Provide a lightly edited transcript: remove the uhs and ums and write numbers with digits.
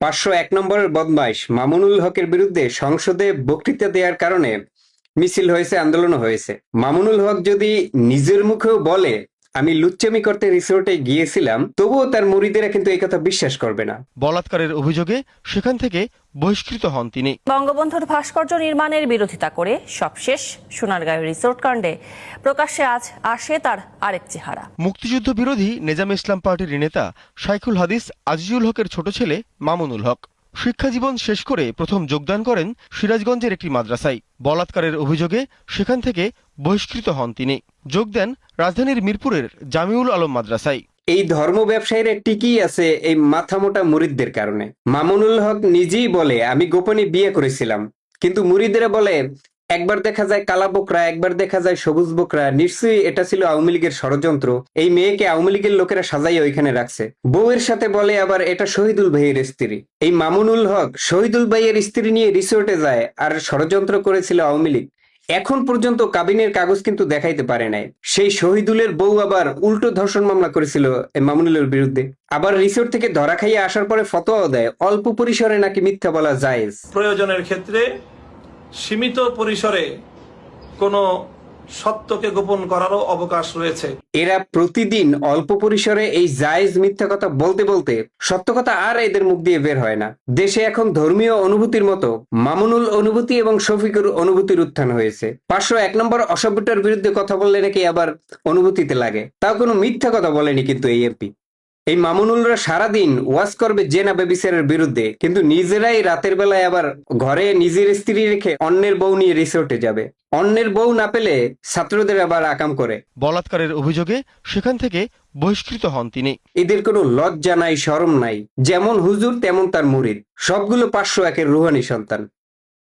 501 নম্বরের বদমাইশ মামুনুল হকের বিরুদ্ধে সংসদে বক্তৃতা দেওয়ার কারণে মিছিল হয়েছে, আন্দোলনও হয়েছে। মামুনুল হক যদি নিজের মুখেও বলে আমি লুচ্চামি করতে রিসোর্টে গিয়েছিলাম, তবুও তার মুরিদেরা কিন্তু এই কথা বিশ্বাস করবে না। বলাৎকারের অভিযোগে সেখান থেকে বহিষ্কৃত হন তিনি। বঙ্গবন্ধুর ভাস্কর্য নির্মাণের বিরোধিতা করে সবশেষ সোনারগাঁও রিসোর্ট কাণ্ডে প্রকাশ্যে আজ আসে তার আরেক চেহারা। মুক্তিযুদ্ধ বিরোধী নেজাম ইসলাম পার্টির নেতা শাইখুল হাদিস আজিজুল হকের ছোট ছেলে মামুনুল হক শিক্ষাজীবন শেষ করে প্রথম যোগদান করেন সিরাজগঞ্জের একটি মাদ্রাসায়। বলাৎকারের অভিযোগে সেখান থেকে বহিষ্কৃত হন তিনি। যোগ দেন রাজধানীর মিরপুরের জামিউল আলম মাদ্রাসায়। এই ধর্ম ব্যবসায়ীরা টিকেই আছে এই মাথামোটা মুরিদদের কারণে। মামুনুল হক নিজেই বলে আমি গোপনে বিয়ে করেছিলাম, কিন্তু মুরিদেরা বলে একবার দেখা যায় কালা বোকরা, একবার দেখা যায় সবুজ বোকরা। নিশ্চয়ই এটা ছিল আওয়ামী লীগের ষড়যন্ত্র। এই মেয়েকে আওয়ামী লীগের লোকেরা সাজাই ওইখানে রাখছে। বউয়ের সাথে বলে আবার এটা শহীদুল ভাইয়ের স্ত্রী। এই মামুনুল হক শহীদুল ভাইয়ের স্ত্রী নিয়ে রিসোর্টে যায় আর ষড়যন্ত্র করেছিল আওয়ামী লীগ। এখন পর্যন্ত কাবিনের কাগজ কিন্তু দেখাইতে পারে নাই। সেই শহীদুলের বউ আবার উল্টো ধর্ষণ মামলা করেছিল মামুনুলের বিরুদ্ধে। আবার রিসোর্ট থেকে ধরা খাইয়ে আসার পরে ফতোয়াও দেয় অল্প পরিসরে নাকি মিথ্যা বলা জায়েজ। প্রয়োজনের ক্ষেত্রে সীমিত পরিসরে কোনো সত্যকে গোপন করারও অবকাশ রয়েছে। এরা প্রতিদিন অল্প পরিসরে এই জায়েজ মিথ্যা কথা বলতে বলতে সত্য কথা আর এদের মুখ দিয়ে বের হয় না। দেশে এখন ধর্মীয় অনুভূতির মতো মামুনুল অনুভূতি এবং শফিকুর অনুভূতির উত্থান হয়েছে। 501 নম্বর অসভ্যটার বিরুদ্ধে কথা বললে নাকি আবার অনুভূতিতে লাগে। তাও কোনো মিথ্যা কথা বলেনি কিন্তু এই এমপি। এই মামুনুলরা সারাদিন ওয়াজ করবে জেনা বেবিচারের বিরুদ্ধে, কিন্তু নিজেরাই রাতের বেলায় আবার ঘরে নিজের স্ত্রী রেখে অন্যের বউ নিয়ে রিসোর্টে যাবে। অন্যের বউ না পেলে ছাত্রদের আবার আকাম করে। বলাৎকারের অভিযোগে সেখান থেকে বহিষ্কৃত হন তিনি। এদের কোনো লজ্জা নাই, শরম নাই। যেমন হুজুর তেমন তার মুরিদ। সবগুলো 501-এর রুহানি সন্তান।